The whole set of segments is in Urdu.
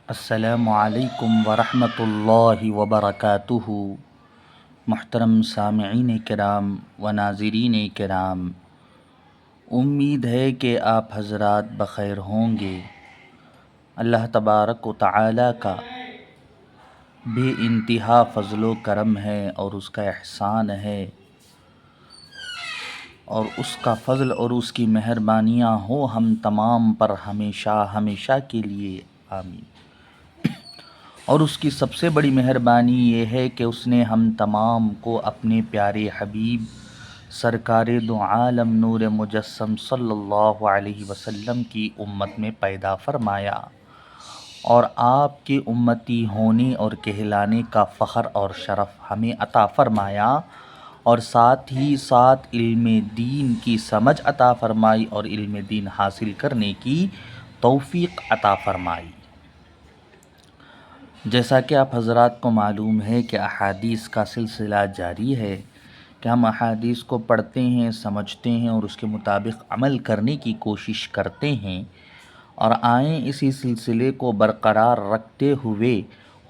السلام علیکم ورحمۃ اللہ وبرکاتہ۔ محترم سامعین کرام و ناظرین کرام، امید ہے کہ آپ حضرات بخیر ہوں گے۔ اللہ تبارک و تعالی کا بے انتہا فضل و کرم ہے اور اس کا احسان ہے، اور اس کا فضل اور اس کی مہربانیاں ہو ہم تمام پر ہمیشہ ہمیشہ کے لیے، آمین۔ اور اس کی سب سے بڑی مہربانی یہ ہے کہ اس نے ہم تمام کو اپنے پیارے حبیب سرکار دو عالم نور مجسم صلی اللہ علیہ وسلم کی امت میں پیدا فرمایا، اور آپ کے امتی ہونے اور کہلانے کا فخر اور شرف ہمیں عطا فرمایا، اور ساتھ ہی ساتھ علم دین کی سمجھ عطا فرمائی اور علم دین حاصل کرنے کی توفیق عطا فرمائی۔ جیسا کہ آپ حضرات کو معلوم ہے کہ احادیث کا سلسلہ جاری ہے، کہ ہم احادیث کو پڑھتے ہیں، سمجھتے ہیں اور اس کے مطابق عمل کرنے کی کوشش کرتے ہیں، اور آئیں اسی سلسلے کو برقرار رکھتے ہوئے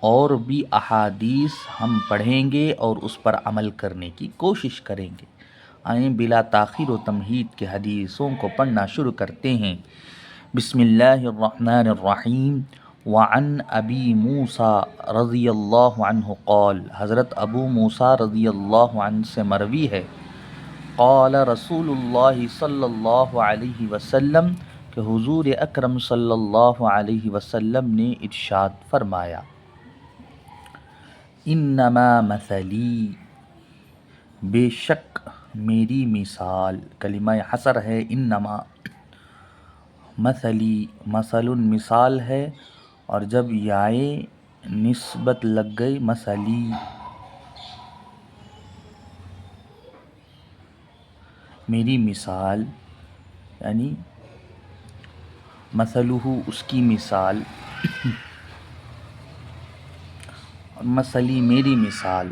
اور بھی احادیث ہم پڑھیں گے اور اس پر عمل کرنے کی کوشش کریں گے۔ آئیں بلا تاخیر و تمہید کے حدیثوں کو پڑھنا شروع کرتے ہیں۔ بسم اللہ الرحمن الرحیم۔ وعن ابی موسیٰ رضی اللہ عنہ قال، حضرت ابو موسیٰ رضی اللہ عنہ سے مروی ہے، قال رسول اللہ صلی اللہ علیہ وسلم، کہ حضور اکرم صلی اللہ علیہ وسلم نے ارشاد فرمایا، انما مثلی، بے شک میری مثال، کلمہ حصر ہے انما، مثلی مثل مثال ہے، اور جب یائے نسبت لگ گئی مثلی، میری مثال یعنی مثلہ اس کی مثال، اور مثلی میری مثال،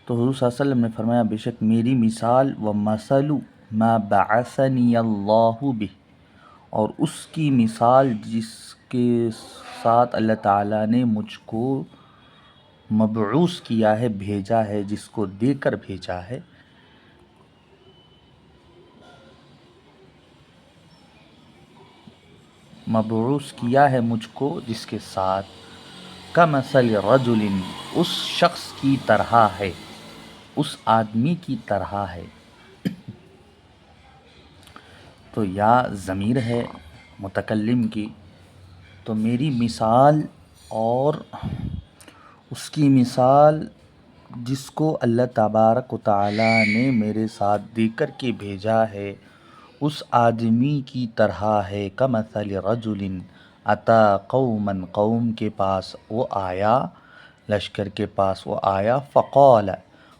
تو حضور صلی اللہ علیہ وسلم نے فرمایا بے شک میری مثال، و مثل ما بعثنی اللہ بہ، اور اس کی مثال جس کے ساتھ اللہ تعالیٰ نے مجھ کو مبعوث کیا ہے، بھیجا ہے، جس کو دے کر بھیجا ہے، مبعوث کیا ہے مجھ کو جس کے ساتھ، کمثل رجل، اس شخص کی طرح ہے، اس آدمی کی طرح ہے۔ تو یا ضمیر ہے متکلم کی، تو میری مثال اور اس کی مثال جس کو اللہ تبارک و تعالیٰ نے میرے ساتھ دے کر کے بھیجا ہے، اس آدمی کی طرح ہے، کمثل رجل اتی قوما، قوم کے پاس وہ آیا، لشکر کے پاس وہ آیا، فقال،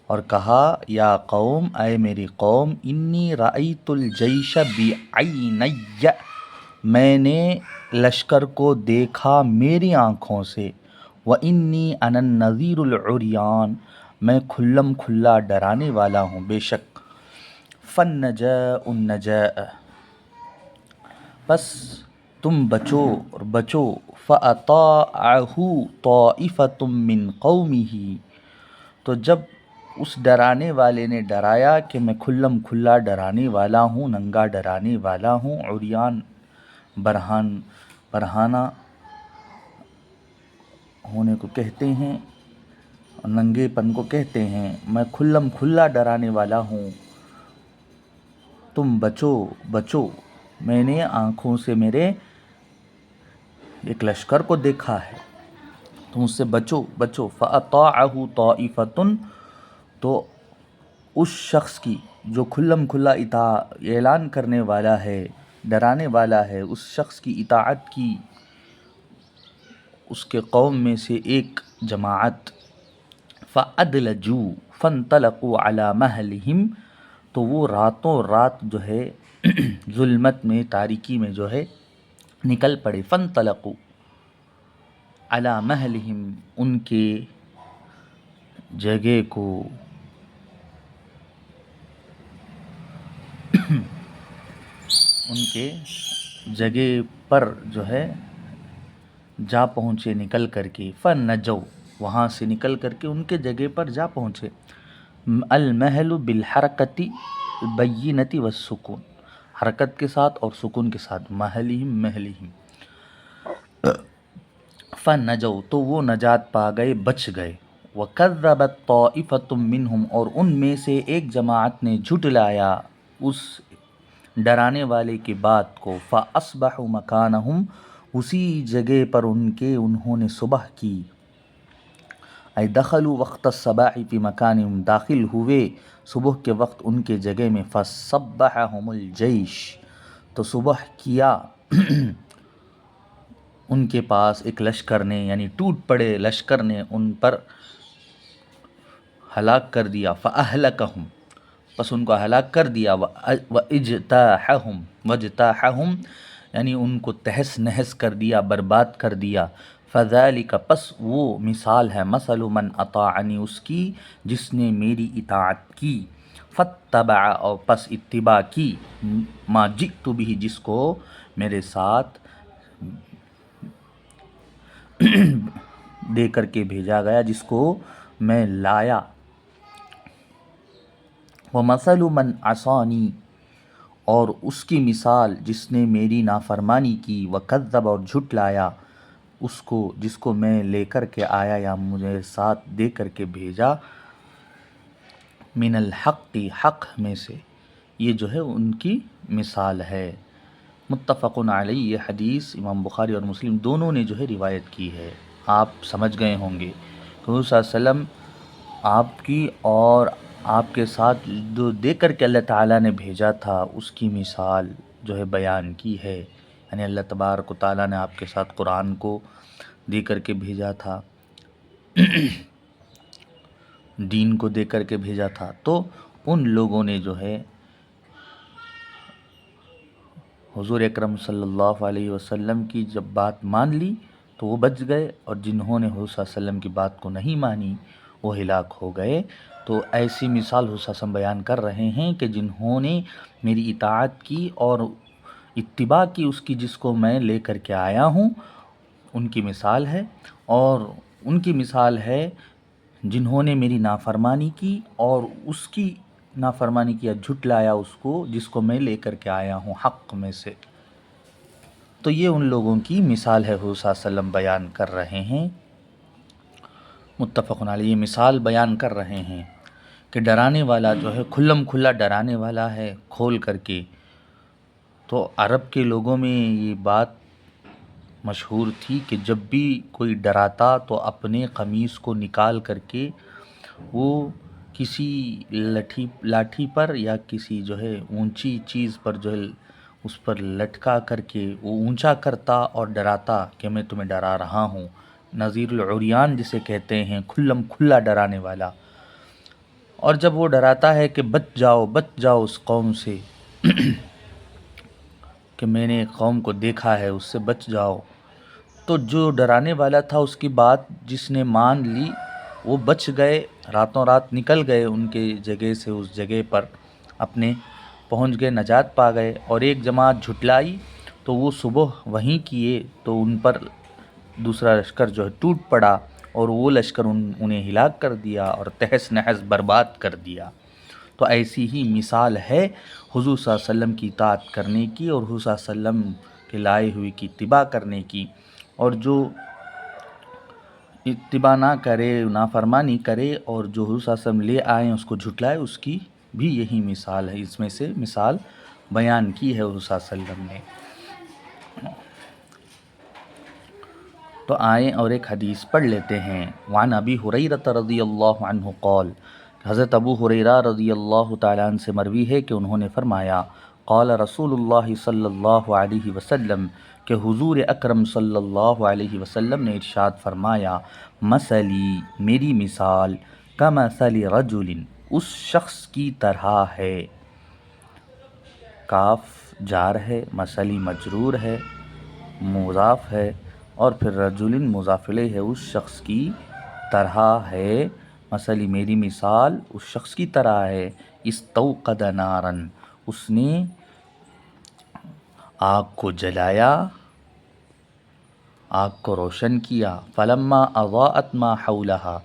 اور کہا، یا قوم، اے میری قوم، انی رأیت الجیش بعینی، میں نے لشکر کو دیکھا میری آنکھوں سے، وانی انا النذیر العریان، میں کھلم کھلا ڈرانے والا ہوں، بے شک، فالنجاء النجاء، بس تم بچو اور بچو، فأطاعہ طائفة من قومہ، تو جب اس ڈرانے والے نے ڈرایا کہ میں کھلم کھلا ڈرانے والا ہوں، ننگا ڈرانے والا ہوں، عریان برہانہ ہونے کو کہتے ہیں، ننگے پن کو کہتے ہیں، میں کھلم کھلا ڈرانے والا ہوں، تم بچو بچو، میں نے آنکھوں سے میرے ایک لشکر کو دیکھا ہے، تم اس سے بچو بچو، فأطاعہ طائفة، تو اس شخص کی جو کھلم کھلا اعلان کرنے والا ہے، ڈرانے والا ہے، اس شخص کی اطاعت کی اس کے قوم میں سے ایک جماعت، فأدلجوا فانطلقوا علی مہلہم، تو وہ راتوں رات جو ہے ظلمت میں، تاریکی میں جو ہے نکل پڑے، فانطلقوا علی مہلہم، ان کے جگہ کو، ان کے جگہ پر جو ہے جا پہنچے نکل کر کے، فنجو وہاں سے نکل کر کے ان کے جگہ پر جا پہنچے، المحل بالحرکتی البینتی والسکون، حرکت کے ساتھ اور سکون کے ساتھ، محلہم محلہم، فنجو تو وہ نجات پا گئے، بچ گئے، وکذبت طائفۃ منہم اور ان میں سے ایک جماعت نے جھٹلایا اس ڈرانے والے کی بات کو، فاصبحوا مکانہم اسی جگہ پر انہوں نے صبح کی، ای دخلوا وقت الصباح فی مکانہم داخل ہوئے صبح کے وقت ان کے جگہ میں، فصبحہم الجیش تو صبح کیا ان کے پاس ایک لشکر نے، یعنی ٹوٹ پڑے لشکر نے ان پر ہلاک کر دیا، فاہلکہم پس ان کو ہلاک کر دیا، واجتاحہم یعنی ان کو تہس نہس کر دیا، برباد کر دیا، فذالک پس وہ مثال ہے، مثل من اطاعنی اس کی جس نے میری اطاعت کی، فاتبع اور پس اتباع کی، ما جئت بھی جس کو میرے ساتھ دے کر کے بھیجا گیا، جس کو میں لایا، ومثل من عصانی اور اس کی مثال جس نے میری نافرمانی کی، وکذب اور جھٹلایا اس کو جس کو میں لے کر کے آیا یا مجھے ساتھ دے کر کے بھیجا، من الحق حق میں سے، یہ جو ہے ان کی مثال ہے۔ متفق علیہ، یہ حدیث امام بخاری اور مسلم دونوں نے جو ہے روایت کی ہے۔ آپ سمجھ گئے ہوں گے کہ حضور صلی اللہ علیہ وسلم آپ کی اور آپ کے ساتھ جو دے کر کے اللہ تعالیٰ نے بھیجا تھا اس کی مثال جو ہے بیان کی ہے، یعنی اللہ تبارک و تعالیٰ نے آپ کے ساتھ قرآن کو دے کر کے بھیجا تھا، دین کو دے کر کے بھیجا تھا، تو ان لوگوں نے جو ہے حضور اکرم صلی اللہ علیہ وسلم کی جب بات مان لی تو وہ بچ گئے، اور جنہوں نے حضور صلی اللہ علیہ وسلم کی بات کو نہیں مانی وہ ہلاک ہو گئے۔ تو ایسی مثال حضور صلی اللہ علیہ وسلم بیان کر رہے ہیں کہ جنہوں نے میری اطاعت کی اور اتباع کی اس کی جس کو میں لے کر کے آیا ہوں، ان کی مثال ہے، اور ان کی مثال ہے جنہوں نے میری نافرمانی کی اور اس کی نافرمانی کیا، جھٹلایا اس کو جس کو میں لے کر کے آیا ہوں حق میں سے۔ تو یہ ان لوگوں کی مثال ہے حضور صلی اللہ علیہ وسلم بیان کر رہے ہیں، متفق علیہ، یہ مثال بیان کر رہے ہیں کہ ڈرانے والا جو ہے کھلم کھلا ڈرانے والا ہے کھول کر کے۔ تو عرب کے لوگوں میں یہ بات مشہور تھی کہ جب بھی کوئی ڈراتا تو اپنے قمیص کو نکال کر کے وہ کسی لاٹھی پر یا کسی جو ہے اونچی چیز پر جو ہے اس پر لٹکا کر کے وہ اونچا کرتا اور ڈراتا کہ میں تمہیں ڈرا رہا ہوں، نذیر العریان جسے کہتے ہیں، کھلم کھلا ڈرانے والا۔ اور جب وہ ڈراتا ہے کہ بچ جاؤ اس قوم سے کہ میں نے ایک قوم کو دیکھا ہے اس سے بچ جاؤ، تو جو ڈرانے والا تھا اس کی بات جس نے مان لی وہ بچ گئے، راتوں رات نکل گئے ان کے جگہ سے اس جگہ پر اپنے پہنچ گئے، نجات پا گئے، اور ایک جماعت جھٹلائی تو وہ صبح وہیں کیے تو ان پر دوسرا لشکر جو ہے ٹوٹ پڑا، اور وہ لشکر انہیں ہلاک کر دیا اور تہس نہس برباد کر دیا۔ تو ایسی ہی مثال ہے حضور صلی اللہ علیہ وسلم کی اطاعت کرنے کی اور حضور صلی اللہ علیہ وسلم کے لائے ہوئے کی اتباع کرنے کی، اور جو اتباع نہ کرے، نافرمانی کرے، اور جو حضور صلی اللہ علیہ وسلم لے آئے اس کو جھٹلائے، اس کی بھی یہی مثال ہے، اس میں سے مثال بیان کی ہے حضور صلی اللہ علیہ وسلم نے۔ تو آئیں اور ایک حدیث پڑھ لیتے ہیں۔ وعن ابی ہریرہ رضی اللہ عنہ قال، حضرت ابو ہریرہ رضی اللہ تعالیٰ عنہ سے مروی ہے کہ انہوں نے فرمایا، قال رسول اللہ صلی اللہ علیہ وسلم، کہ حضور اکرم صلی اللہ علیہ وسلم نے ارشاد فرمایا، مثلی میری مثال، کمثل رجل اس شخص کی طرح ہے، کاف جار ہے، مثلی مجرور ہے، مضاف ہے، اور پھر رجل مضاف الیہ ہے، اس شخص کی طرح ہے، مثلی میری مثال اس شخص کی طرح ہے، استوقد نارا اس نے آگ کو جلایا، آگ کو روشن کیا، فلما اضاءت ما حولها،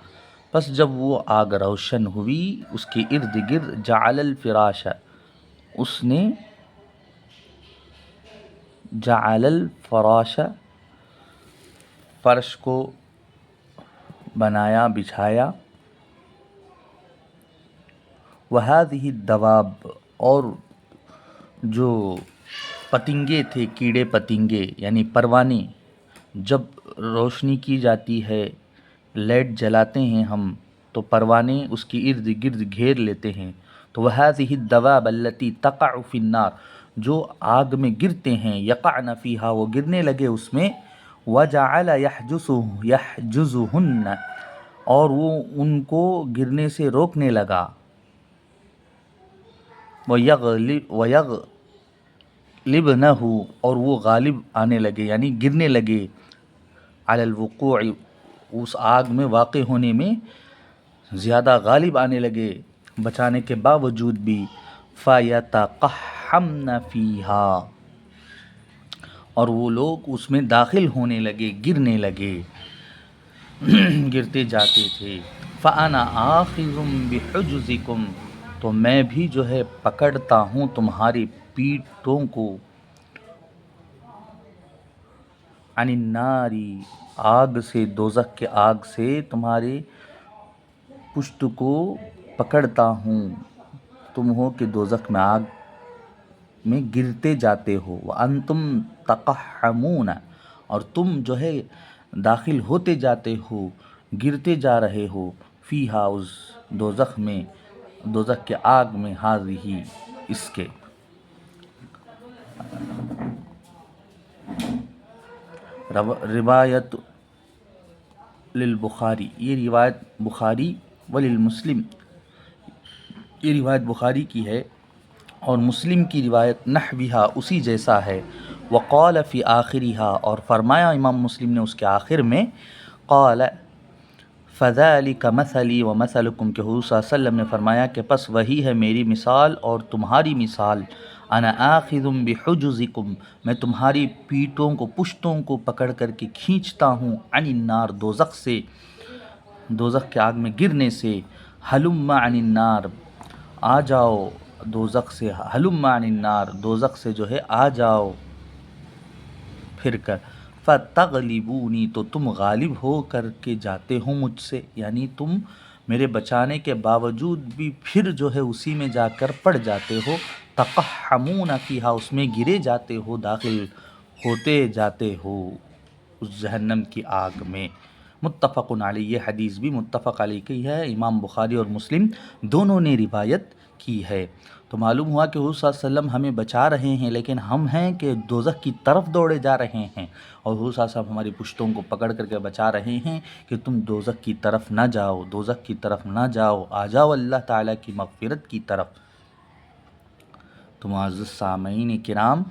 پس جب وہ آگ روشن ہوئی اس کے ارد گرد، جعل الفراش، اس نے جعل الفراش، فرش کو بنایا، بچھایا، وهذه الدواب، اور جو پتنگے تھے، کیڑے پتنگے یعنی پروانے، جب روشنی کی جاتی ہے، لائٹ جلاتے ہیں ہم تو پروانے اس کی ارد گرد گھیر لیتے ہیں، تو وهذه الدواب التي تقع في النار، جو آگ میں گرتے ہیں، یقعن فیہا، وہ گرنے لگے اس میں، وجعل یحجزهن، اور وہ ان کو گرنے سے روکنے لگا، وَيَغْلِبْنَهُ، اور وہ غالب آنے لگے یعنی گرنے لگے، علی الوقوع، اس آگ میں واقع ہونے میں زیادہ غالب آنے لگے بچانے کے باوجود بھی، فَيَتَقَحَّمْنَ فِيهَا، اور وہ لوگ اس میں داخل ہونے لگے، گرنے لگے، گرتے جاتے تھے، فَأَنَا آخِذٌ بِحُجْزِكُمْ، تو میں بھی جو ہے پکڑتا ہوں تمہاری پیٹوں کو، عن النار، آگ سے، دوزخ کے آگ سے تمہارے پشت کو پکڑتا ہوں، تم ہو کہ دوزخ میں آگ میں گرتے جاتے ہو، وَأَنْتُمْ تَقَحَّمُونَ، اور تم جو ہے داخل ہوتے جاتے ہو، گرتے جا رہے ہو، فیہا، اس دوزخ میں، دوزخ کے آگ میں، ہذہ، اس کے۔ روایت للبخاری، یہ روایت بخاری، وللمسلم، یہ روایت بخاری کی ہے اور مسلم کی روایت نحوہا، اسی جیسا ہے، وقال فی آخرہا، اور فرمایا امام مسلم نے اس کے آخر میں، قال فذلک مثلی ومثلکم، کہ حضور صلی اللہ علیہ وسلم نے فرمایا کہ پس وہی ہے میری مثال اور تمہاری مثال، انا آخذ بحجزکم، میں تمہاری پیٹوں کو، پشتوں کو پکڑ کر کے کھینچتا ہوں، عن النار، دوزخ سے، دوزخ کے آگ میں گرنے سے، ہلم عن النار، آ جاؤ دوزخ سے، ہلم عن النار، دوزخ سے جو ہے آ جاؤ پھر کر، فتغلبونی، تو تم غالب ہو کر کے جاتے ہو مجھ سے، یعنی تم میرے بچانے کے باوجود بھی پھر جو ہے اسی میں جا کر پڑ جاتے ہو، تقحمون فیہا، اس میں گرے جاتے ہو، داخل ہوتے جاتے ہو اس جہنم کی آگ میں۔ متفق علیہ، یہ حدیث بھی متفق علیہ کی ہے، امام بخاری اور مسلم دونوں نے روایت کی ہے۔ تو معلوم ہوا کہ حضور صلی اللہ علیہ وسلم ہمیں بچا رہے ہیں، لیکن ہم ہیں کہ دوزخ کی طرف دوڑے جا رہے ہیں، اور حضور صلی اللہ علیہ وسلم ہماری پشتوں کو پکڑ کر کے بچا رہے ہیں کہ تم دوزخ کی طرف نہ جاؤ، دوزخ کی طرف نہ جاؤ، آ جاؤ اللہ تعالیٰ کی مغفرت کی طرف۔ تو معزز سامعین کرام،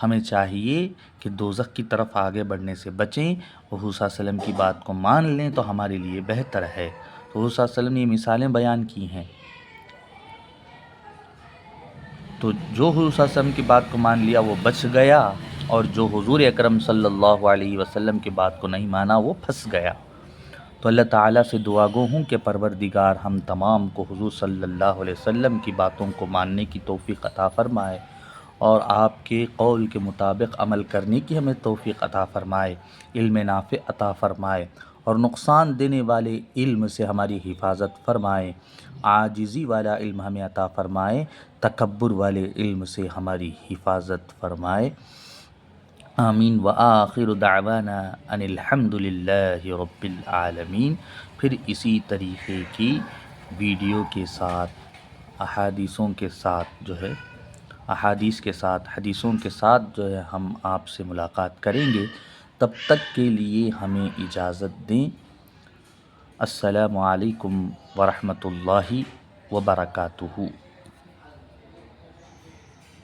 ہمیں چاہیے کہ دوزخ کی طرف آگے بڑھنے سے بچیں، اور حضور صلی اللہ علیہ وسلم کی بات کو مان لیں تو ہمارے لیے بہتر ہے۔ تو حضور صلی اللہ علیہ وسلم نے یہ مثالیں بیان کی ہیں، تو جو حضور صلی اللہ علیہ وسلم کی بات کو مان لیا وہ بچ گیا، اور جو حضور اکرم صلی اللہ علیہ وسلم کی بات کو نہیں مانا وہ پھنس گیا۔ تو اللہ تعالیٰ سے دعا گو ہوں کہ پروردگار ہم تمام کو حضور صلی اللہ علیہ وسلم کی باتوں کو ماننے کی توفیق عطا فرمائے، اور آپ کے قول کے مطابق عمل کرنے کی ہمیں توفیق عطا فرمائے، علم نافع عطا فرمائے، اور نقصان دینے والے علم سے ہماری حفاظت فرمائے، عاجزی والا علم ہمیں عطا فرمائے، تکبر والے علم سے ہماری حفاظت فرمائے، آمین۔ وآخر دعوانا ان الحمد للہ رب العالمین۔ پھر اسی طریقے کی ویڈیو کے ساتھ، احادیثوں کے ساتھ جو ہے، احادیث کے ساتھ، حدیثوں کے ساتھ جو ہے ہم آپ سے ملاقات کریں گے، تب تک کے لیے ہمیں اجازت دیں۔ السلام علیکم ورحمۃ اللہ وبرکاتہ۔